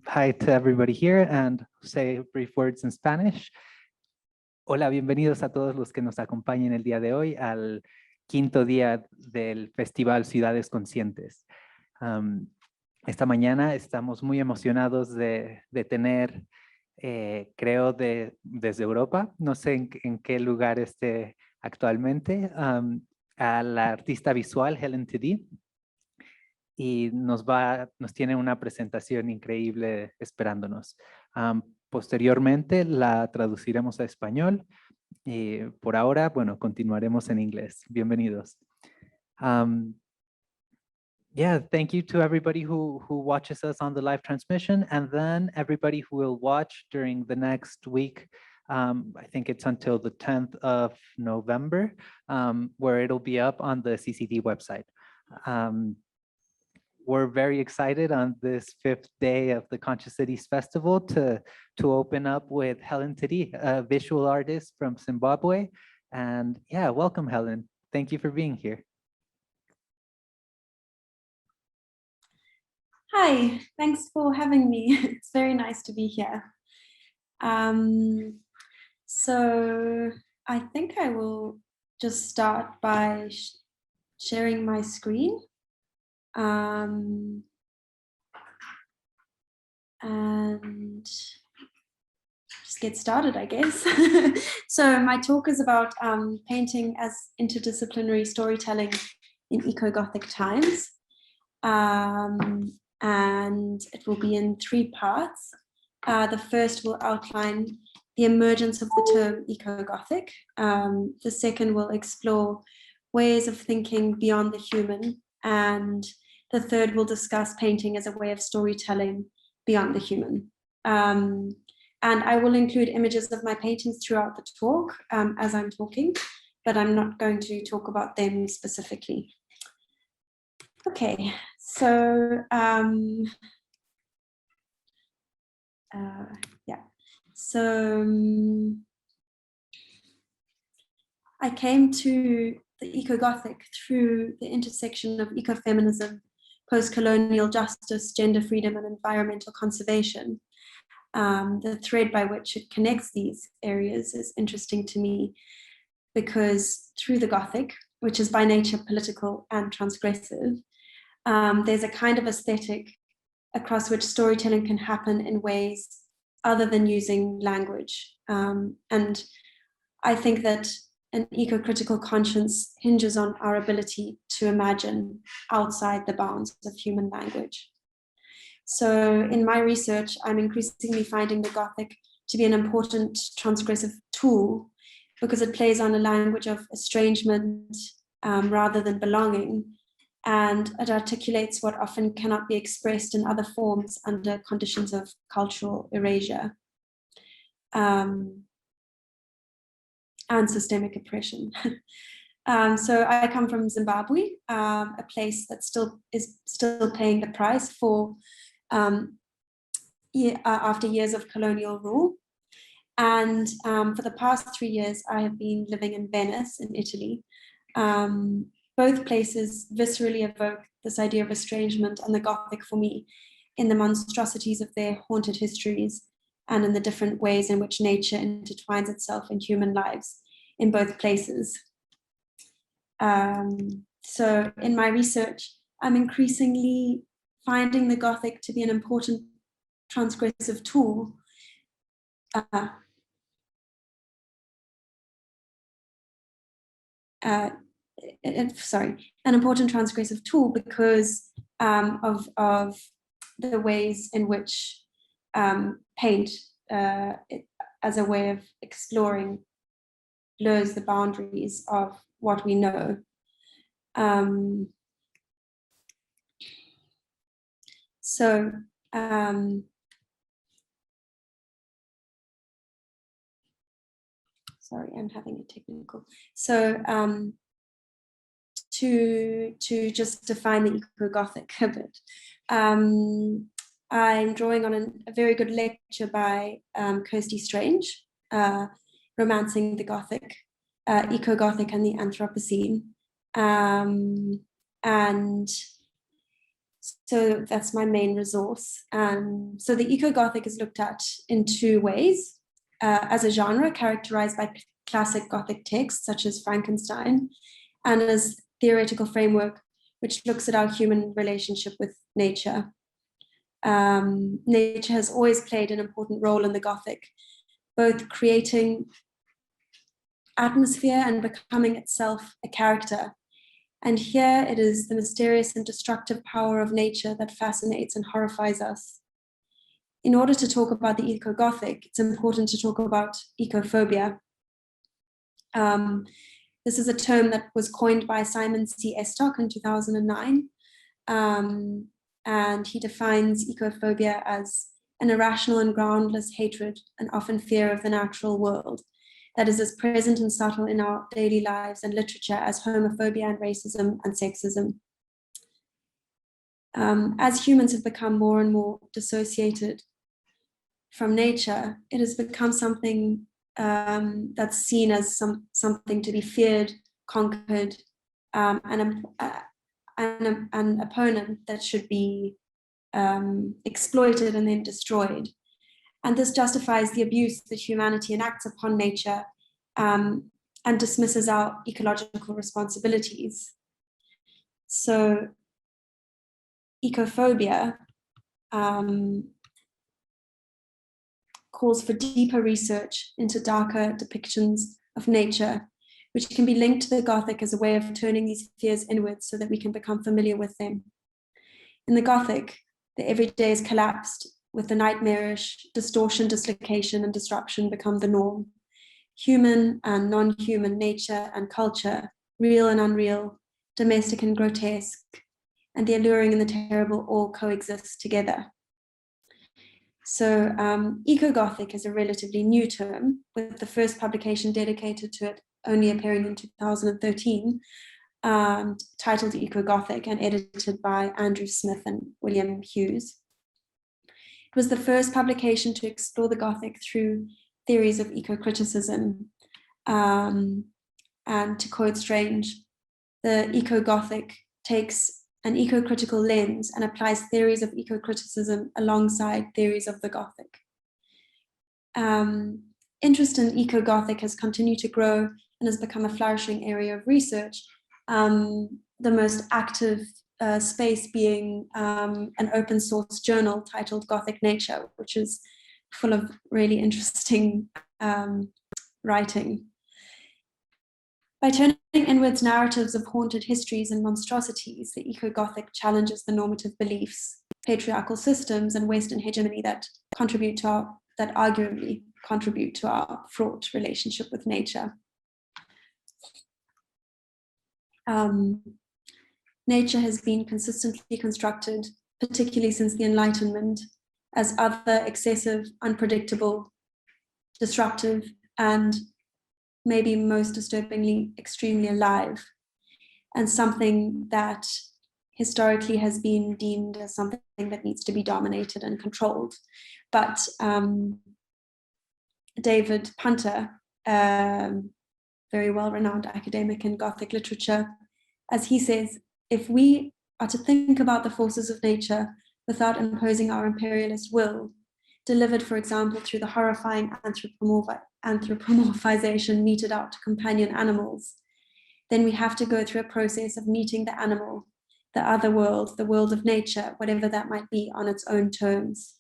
hi to everybody here and say brief words in Spanish. Hola, bienvenidos a todos los que nos acompañen el día de hoy al quinto día del Festival Ciudades Conscientes. Esta mañana estamos muy emocionados de tener, creo, desde Europa, no sé en qué lugar esté actualmente, a la artista visual Helen Teede. Y nos tiene una presentación increíble esperándonos. Posteriormente la traduciremos a español y por ahora, bueno, continuaremos en inglés. Bienvenidos. Yeah, thank you to everybody who watches us on the live transmission, and then everybody who will watch during the next week. I think it's until the 10th of November, where it'll be up on the CCD website. We're very excited on this 5th day of the Conscious Cities Festival to open up with Helen Teede, a visual artist from Zimbabwe. And yeah, welcome, Helen. Thank you for being here. Hi, thanks for having me. It's very nice to be here. So I think I will just start by sharing my screen. And just get started, I guess. So my talk is about painting as interdisciplinary storytelling in ecogothic times. And it will be in 3 parts. The first will outline the emergence of the term ecogothic. The second will explore ways of thinking beyond the human. And the third will discuss painting as a way of storytelling beyond the human. And I will include images of my paintings throughout the talk as I'm talking, but I'm not going to talk about them specifically. Okay, so I came to the ecogothic through the intersection of ecofeminism, post-colonial justice, gender freedom, and environmental conservation. The thread by which it connects these areas is interesting to me because through the Gothic, which is by nature political and transgressive, there's a kind of aesthetic across which storytelling can happen in ways other than using language. And I think that an eco-critical conscience hinges on our ability to imagine outside the bounds of human language. So in my research, I'm increasingly finding the Gothic to be an important transgressive tool because it plays on a language of estrangement rather than belonging, and it articulates what often cannot be expressed in other forms under conditions of cultural erasure and systemic oppression. So I come from Zimbabwe, a place that is still paying the price for after years of colonial rule. And for the past 3 years, I have been living in Venice, in Italy. Both places viscerally evoke this idea of estrangement and the Gothic for me in the monstrosities of their haunted histories and in the different ways in which nature intertwines itself in human lives in both places. So in my research, I'm increasingly finding the Gothic to be an important transgressive tool an important transgressive tool because of the ways in which paint as a way of exploring blurs the boundaries of what we know. Sorry, I'm having a technical. So to just define the ecogothic a bit, I'm drawing on a very good lecture by Kirsty Strange, Romancing the Gothic, Ecogothic and the Anthropocene. And So that's my main resource. So the eco-Gothic is looked at in two ways, as a genre characterized by classic Gothic texts such as Frankenstein, and as theoretical framework which looks at our human relationship with nature. Nature has always played an important role in the Gothic, both creating atmosphere and becoming itself a character. And here it is the mysterious and destructive power of nature that fascinates and horrifies us. In order to talk about the eco-Gothic, it's important to talk about ecophobia. This is a term that was coined by Simon C. Estock in 2009. And he defines ecophobia as an irrational and groundless hatred and often fear of the natural world that is as present and subtle in our daily lives and literature as homophobia and racism and sexism. As humans have become more and more dissociated from nature, it has become something that's seen as something to be feared, conquered, and an opponent that should be exploited and then destroyed. And this justifies the abuse that humanity enacts upon nature and dismisses our ecological responsibilities. So ecophobia calls for deeper research into darker depictions of nature, which can be linked to the Gothic as a way of turning these fears inwards so that we can become familiar with them. In the Gothic, the everyday is collapsed, with the nightmarish distortion, dislocation, and disruption become the norm. Human and non-human nature and culture, real and unreal, domestic and grotesque, and the alluring and the terrible all coexist together. So eco-Gothic is a relatively new term, with the first publication dedicated to it only appearing in 2013, titled Eco-Gothic and edited by Andrew Smith and William Hughes. It was the first publication to explore the Gothic through theories of eco-criticism. And to quote Strange, the eco-Gothic takes an eco-critical lens and applies theories of eco-criticism alongside theories of the Gothic. Interest in eco-Gothic has continued to grow and has become a flourishing area of research, the most active space being an open source journal titled Gothic Nature, which is full of really interesting writing. By turning inwards narratives of haunted histories and monstrosities, the eco-Gothic challenges the normative beliefs, patriarchal systems, and Western hegemony that arguably contribute to our fraught relationship with nature. Nature has been consistently constructed, particularly since the Enlightenment, as other, excessive, unpredictable, disruptive, and maybe most disturbingly, extremely alive, and something that historically has been deemed as something that needs to be dominated and controlled. But David Punter, very well-renowned academic in Gothic literature, as he says, if we are to think about the forces of nature without imposing our imperialist will, delivered, for example, through the horrifying anthropomorphization meted out to companion animals, then we have to go through a process of meeting the animal, the other world, the world of nature, whatever that might be, on its own terms.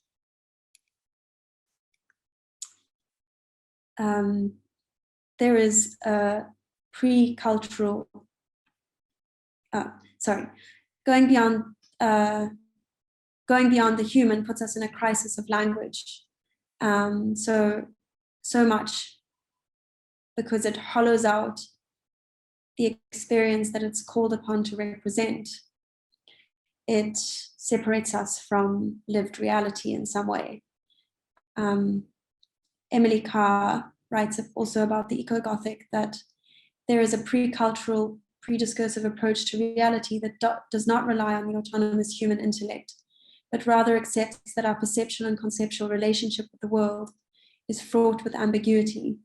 There is a pre-cultural, going beyond the human puts us in a crisis of language. So much because it hollows out the experience that it's called upon to represent. It separates us from lived reality in some way. Emily Carr writes also about the eco-Gothic that there is a pre-cultural, pre-discursive approach to reality that does not rely on the autonomous human intellect, but rather accepts that our perceptual and conceptual relationship with the world is fraught with ambiguity.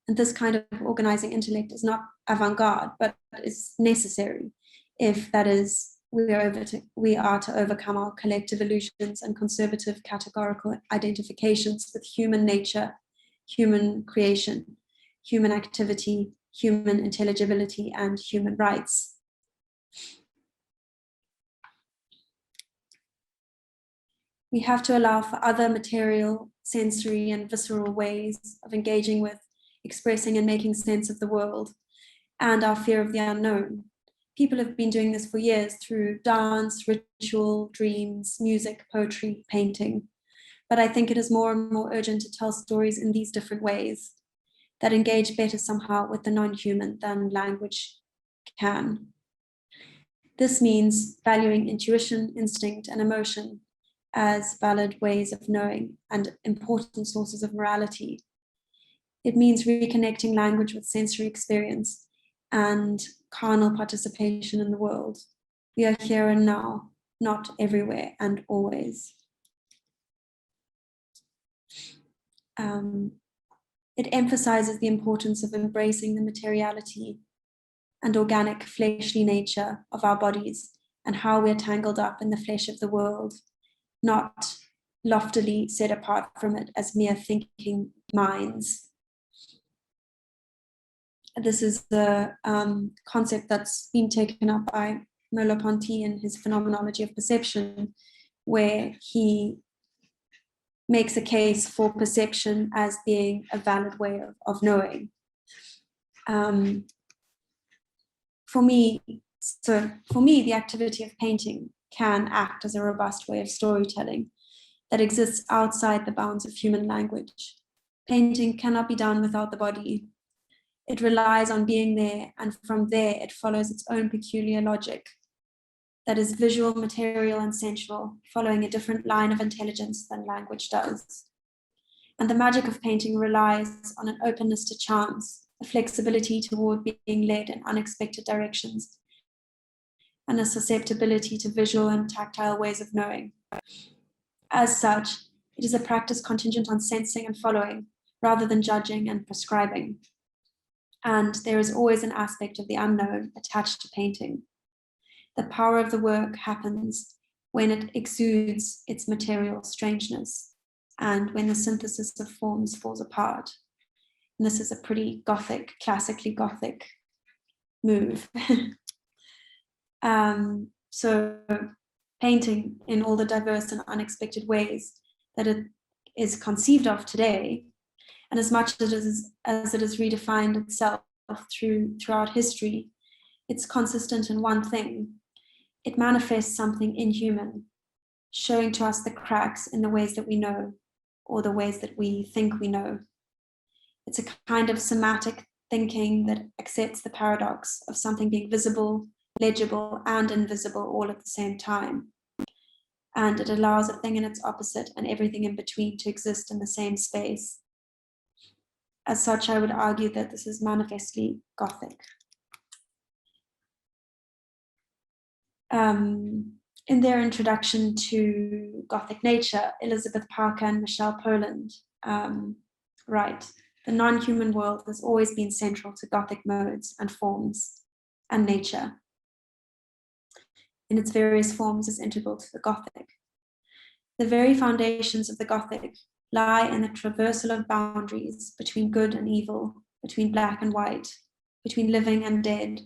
And this kind of organizing intellect is not avant-garde, but is necessary if that is we are to overcome our collective illusions and conservative categorical identifications with human nature, human creation, human activity, human intelligibility, and human rights. We have to allow for other material, sensory, and visceral ways of engaging with, expressing, and making sense of the world and our fear of the unknown. People have been doing this for years through dance, ritual, dreams, music, poetry, painting. But I think it is more and more urgent to tell stories in these different ways that engage better somehow with the non-human than language can. This means valuing intuition, instinct, and emotion as valid ways of knowing and important sources of morality. It means reconnecting language with sensory experience and carnal participation in the world. We are here and now, not everywhere and always. It emphasizes the importance of embracing the materiality and organic fleshly nature of our bodies and how we're tangled up in the flesh of the world, not loftily set apart from it as mere thinking minds. This is the concept that's been taken up by Merleau-Ponty in his Phenomenology of Perception, where he makes a case for perception as being a valid way of knowing. For me, the activity of painting can act as a robust way of storytelling that exists outside the bounds of human language. Painting cannot be done without the body. It relies on being there, and from there it follows its own peculiar logic that is visual, material, and sensual, following a different line of intelligence than language does. And the magic of painting relies on an openness to chance, a flexibility toward being led in unexpected directions, and a susceptibility to visual and tactile ways of knowing. As such, it is a practice contingent on sensing and following, rather than judging and prescribing. And there is always an aspect of the unknown attached to painting. The power of the work happens when it exudes its material strangeness and when the synthesis of forms falls apart. And this is a pretty Gothic, classically Gothic move. So painting in all the diverse and unexpected ways that it is conceived of today, and as much as it has redefined itself throughout history, it's consistent in one thing. It manifests something inhuman, showing to us the cracks in the ways that we know, or the ways that we think we know. It's a kind of somatic thinking that accepts the paradox of something being visible, legible, and invisible all at the same time. And it allows a thing and its opposite and everything in between to exist in the same space. As such, I would argue that this is manifestly Gothic. In their introduction to Gothic nature, Elizabeth Parker and Michelle Poland write, the non-human world has always been central to Gothic modes and forms and nature. In its various forms is integral to the Gothic. The very foundations of the Gothic lie in the traversal of boundaries between good and evil, between black and white, between living and dead,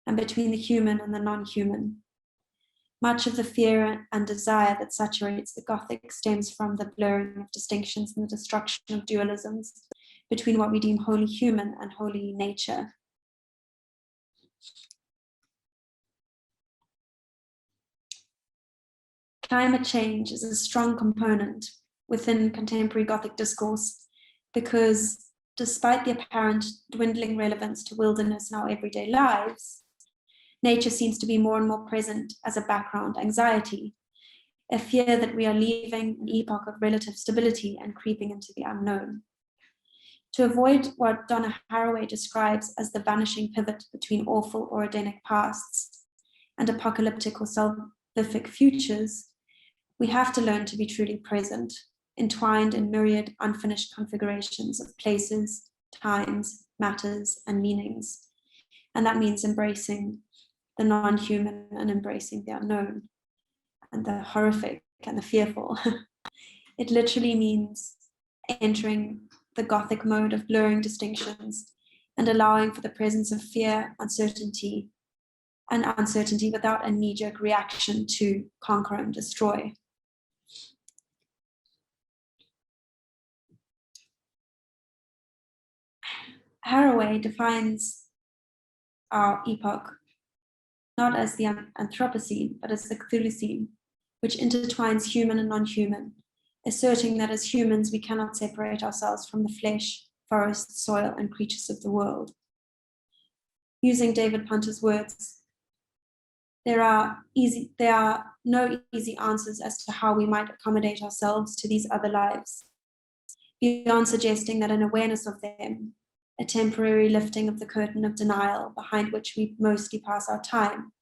and between the human and the non-human. Much of the fear and desire that saturates the Gothic stems from the blurring of distinctions and the destruction of dualisms between what we deem wholly human and wholly nature. Climate change is a strong component within contemporary Gothic discourse because despite the apparent dwindling relevance to wilderness in our everyday lives, nature seems to be more and more present as a background anxiety, a fear that we are leaving an epoch of relative stability and creeping into the unknown. To avoid what Donna Haraway describes as the vanishing pivot between awful or Edenic pasts and apocalyptic or salvific futures, we have to learn to be truly present, entwined in myriad unfinished configurations of places, times, matters, and meanings. And that means embracing the non-human and embracing the unknown and the horrific and the fearful. It literally means entering the Gothic mode of blurring distinctions and allowing for the presence of fear, uncertainty without a knee-jerk reaction to conquer and destroy. Haraway defines our epoch not as the Anthropocene, but as the Cthulhucene, which intertwines human and non-human, asserting that as humans we cannot separate ourselves from the flesh, forest, soil, and creatures of the world. Using David Punter's words, there are no easy answers as to how we might accommodate ourselves to these other lives, beyond suggesting that an awareness of them, a temporary lifting of the curtain of denial behind which we mostly pass our time,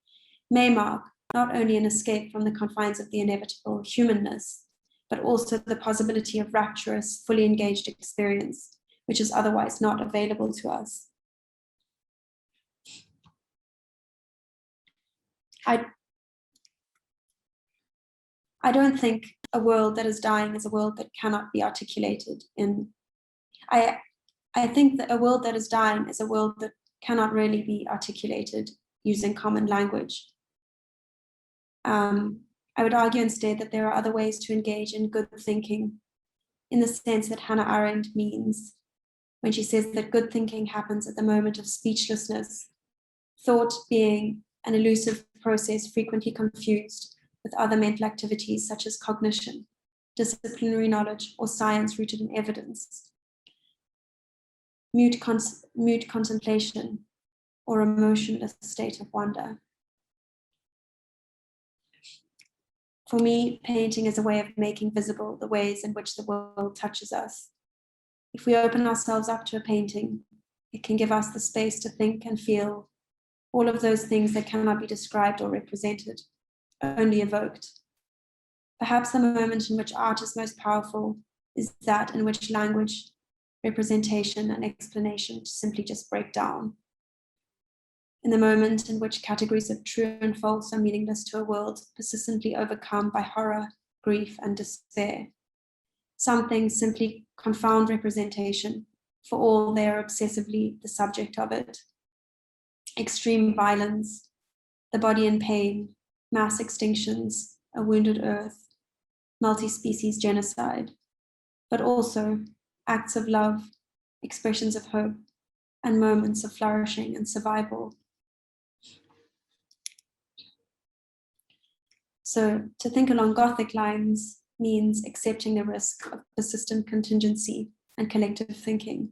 may mark not only an escape from the confines of the inevitable humanness, but also the possibility of rapturous, fully engaged experience, which is otherwise not available to us. I don't think a world that is dying is a world that cannot be articulated in. I think that a world that is dying is a world that cannot really be articulated using common language. I would argue instead that there are other ways to engage in good thinking, in the sense that Hannah Arendt means when she says that good thinking happens at the moment of speechlessness, thought being an elusive process frequently confused with other mental activities such as cognition, disciplinary knowledge, or science rooted in evidence, mute contemplation, or emotionless state of wonder. For me, painting is a way of making visible the ways in which the world touches us. If we open ourselves up to a painting, it can give us the space to think and feel all of those things that cannot be described or represented, only evoked. Perhaps the moment in which art is most powerful is that in which language, representation, and explanation simply just break down. In the moment in which categories of true and false are meaningless to a world persistently overcome by horror, grief, and despair. Some things simply confound representation, for all they are obsessively the subject of it. Extreme violence, the body in pain, mass extinctions, a wounded earth, multi-species genocide, but also acts of love, expressions of hope, and moments of flourishing and survival. So to think along Gothic lines means accepting the risk of persistent contingency and collective thinking,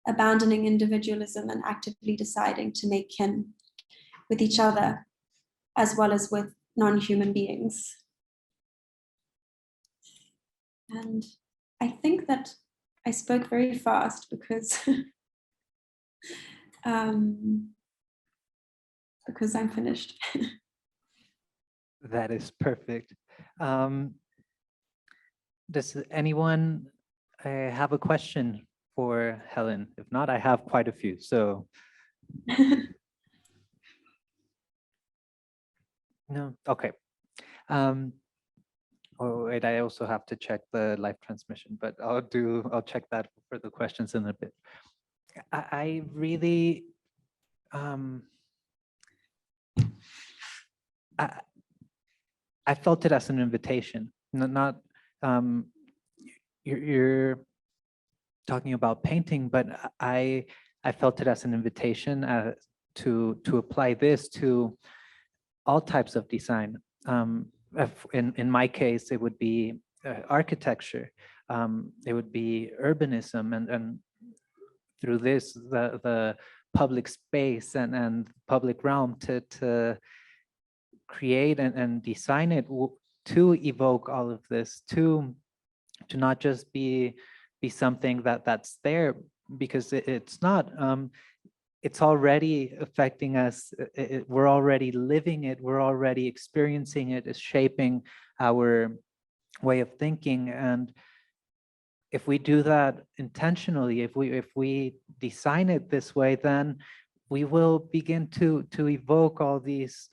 abandoning individualism and actively deciding to make kin with each other as well as with non-human beings. And I think that I spoke very fast because because I'm finished. That is perfect. Does anyone have a question for Helen? If not, I have quite a few. So no, okay. Oh wait, I also have to check the live transmission, but I'll check that for the questions in a bit. I really I felt it as an invitation, not you're talking about painting, but I felt it as an invitation to apply this to all types of design. In my case, it would be architecture, it would be urbanism, and through this the public space and public realm to create and design it to evoke all of this, to not just be something that's there because it's not. It's already affecting us. We're already living it. We're already experiencing it. It's shaping our way of thinking. And if we do that intentionally, if we design it this way, then we will begin to evoke all these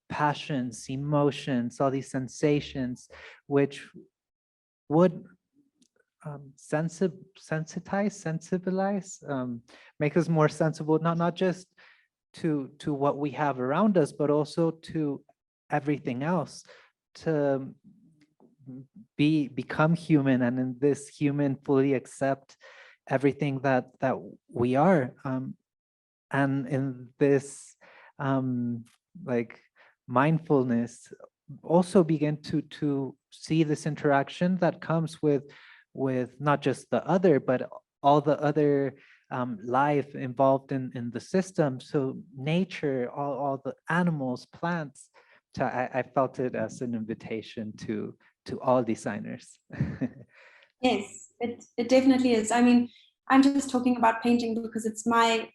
passions, emotions, all these sensations, which would sensibilize, make us more sensible, not just to what we have around us, but also to everything else, to become human, and in this human fully accept everything that we are, and in this like mindfulness also begin to see this interaction that comes with not just the other, but all the other life involved in the system. So nature, all the animals, plants. So I felt it as an invitation to all designers. Yes, it definitely is. I mean, I'm just talking about painting because it's my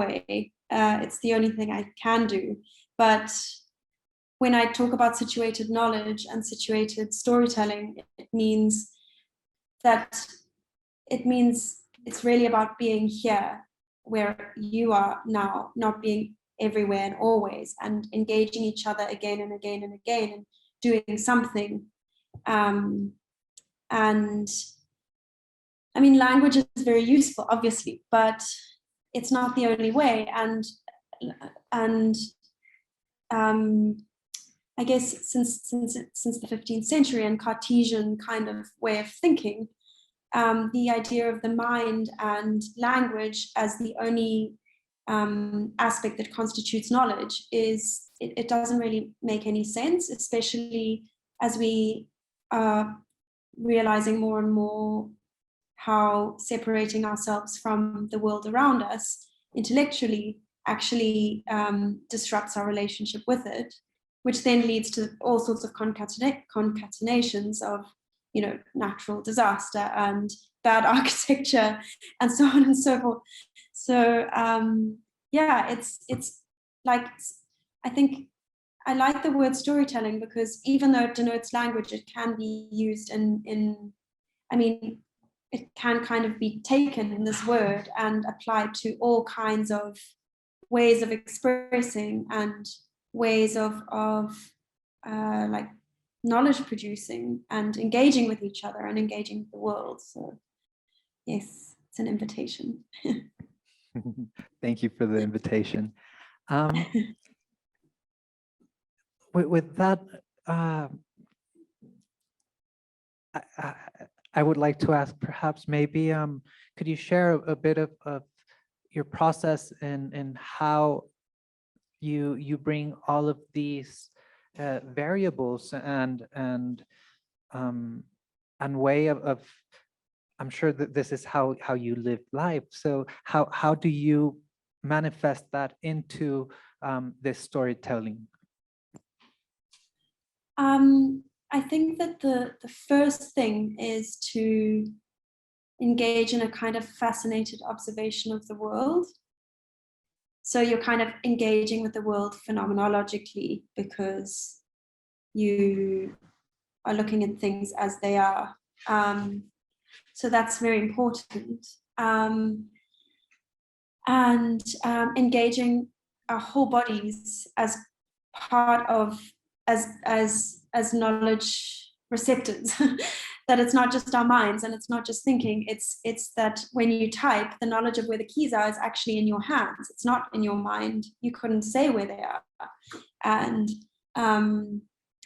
way. It's the only thing I can do. But when I talk about situated knowledge and situated storytelling, it means it's really about being here where you are now, not being everywhere and always, and engaging each other again and again and again, and doing something. And I mean, language is very useful, obviously, but it's not the only way. And I guess since the 15th century and Cartesian kind of way of thinking, the idea of the mind and language as the only aspect that constitutes knowledge is, it doesn't really make any sense, especially as we are realizing more and more how separating ourselves from the world around us intellectually actually disrupts our relationship with it, which then leads to all sorts of concatenations of, you know, natural disaster and bad architecture and so on and so forth. So yeah, it's like, I think I like the word storytelling because even though it denotes language, it can be used in I mean, it can kind of be taken in this word and applied to all kinds of ways of expressing and ways of like knowledge producing and engaging with each other and engaging with the world. So yes, it's an invitation. Thank you for the invitation. With that, I would like to ask, perhaps maybe could you share a bit of your process and how you bring all of these variables and way of, I'm sure that this is how you live life. So how do you manifest that into this storytelling? I think that the first thing is to engage in a kind of fascinated observation of the world. So you're kind of engaging with the world phenomenologically because you are looking at things as they are. So that's very important. And engaging our whole bodies as part of, as knowledge receptors. That it's not just our minds and it's not just thinking, it's that when you type, the knowledge of where the keys are is actually in your hands. It's not in your mind. You couldn't say where they are. And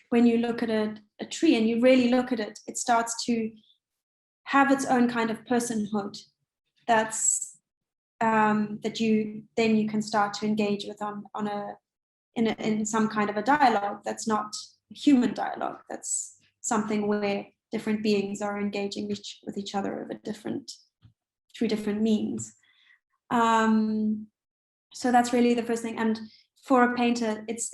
when you look at a tree and you really look at it, it starts to have its own kind of personhood. That's that you can start to engage with in some kind of a dialogue that's not human dialogue. That's something where different beings are engaging with each other through different means. So that's really the first thing. And for a painter, it's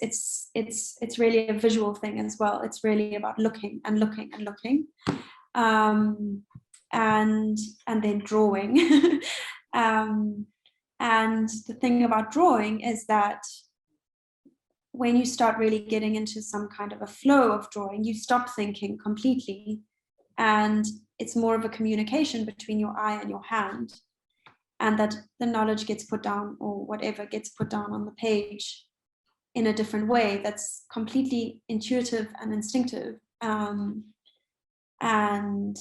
really a visual thing as well. It's really about looking and looking and looking, and then drawing. And the thing about drawing is that when you start really getting into some kind of a flow of drawing, you stop thinking completely, and it's more of a communication between your eye and your hand. and that the knowledge gets put down, or whatever gets put down on the page, in a different way that's completely intuitive and instinctive. And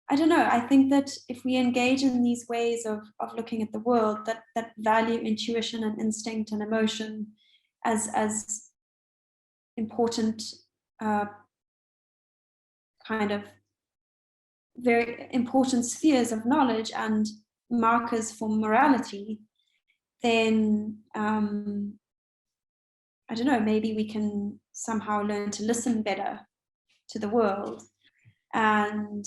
I don't know, I think that if we engage in these ways of looking at the world that value intuition and instinct and emotion as important kind of very important spheres of knowledge and markers for morality, then I don't know, maybe we can somehow learn to listen better to the world. And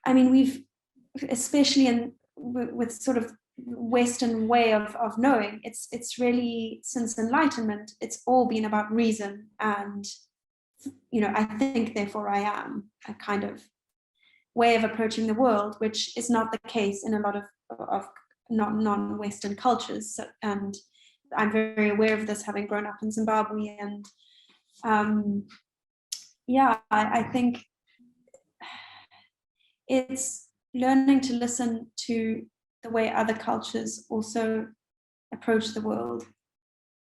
I mean, we've, especially with sort of Western way of knowing, it's really, since Enlightenment, it's all been about reason and, you know, I think therefore I am, a kind of way of approaching the world, which is not the case in a lot of non-Western cultures. So, and I'm very aware of this, having grown up in Zimbabwe. And yeah, I think it's learning to listen to the way other cultures also approach the world.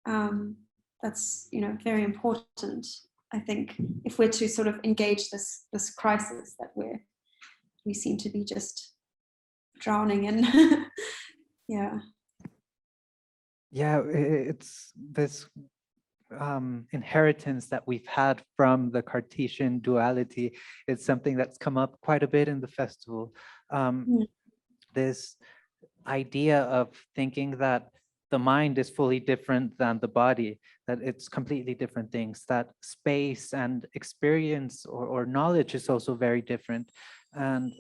That's, you know, very important, I think, if we're to sort of engage this crisis that we seem to be just drowning in. Yeah. Yeah, it's this inheritance that we've had from the Cartesian duality. It's something that's come up quite a bit in the festival. This idea of thinking that the mind is fully different than the body, that it's completely different things, that space and experience or knowledge is also very different. And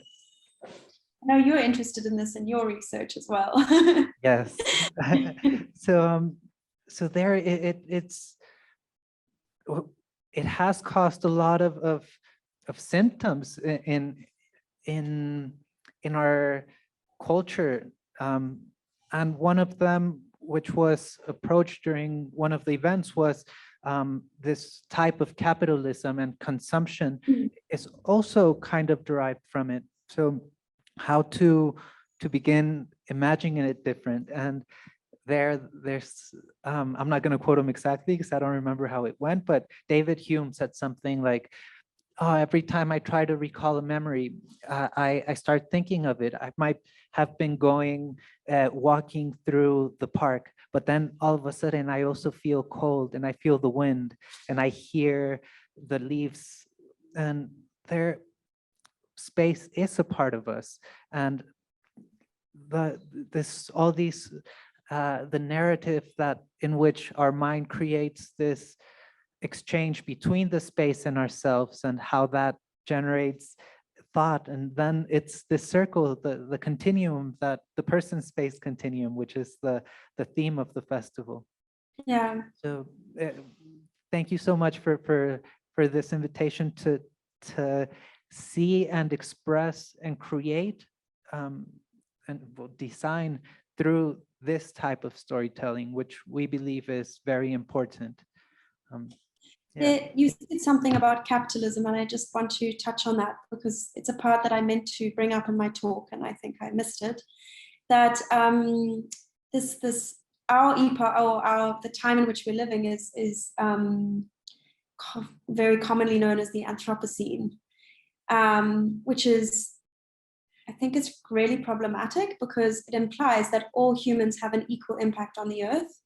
I know you're interested in this in your research as well. yes. So there it has caused a lot of symptoms in our culture, and one of them, which was approached during one of the events, was this type of capitalism and consumption is also kind of derived from it. So how to begin imagining it different. And there's I'm not going to quote him exactly because I don't remember how it went, but David Hume said something like, oh, every time I try to recall a memory, I start thinking of it. I might have been walking through the park, but then all of a sudden I also feel cold and I feel the wind and I hear the leaves, and their space is a part of us. And the narrative that in which our mind creates this exchange between the space and ourselves, and how that generates thought, and then it's this circle, the continuum, that the person space continuum, which is the theme of the festival. Yeah. So thank you so much for this invitation to see and express and create and design through this type of storytelling, which we believe is very important. Yeah. You said something about capitalism, and I just want to touch on that because it's a part that I meant to bring up in my talk, and I think I missed it. That this our epoch, or the time in which we're living, is very commonly known as the Anthropocene, which is, I think, it's really problematic because it implies that all humans have an equal impact on the earth,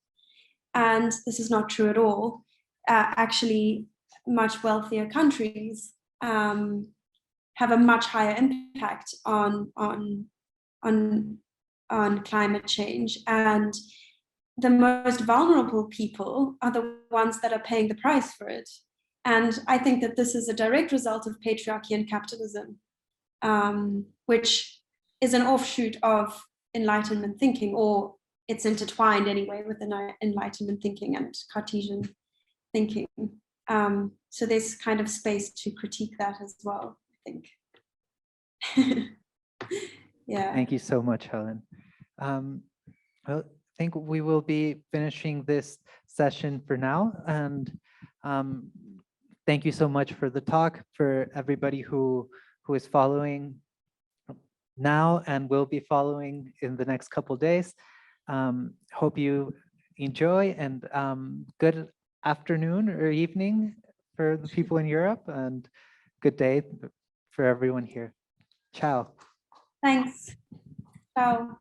and this is not true at all. Actually, much wealthier countries have a much higher impact on climate change, and the most vulnerable people are the ones that are paying the price for it. And I think that this is a direct result of patriarchy and capitalism, which is an offshoot of Enlightenment thinking, or it's intertwined anyway with Enlightenment thinking and Cartesian thinking. So there's kind of space to critique that as well, I think. Yeah. Thank you so much, Helen. Well, I think we will be finishing this session for now, and thank you so much for the talk, for everybody who is following now and will be following in the next couple days. Hope you enjoy, and good afternoon or evening for the people in Europe, and good day for everyone here. Ciao. Thanks. Ciao.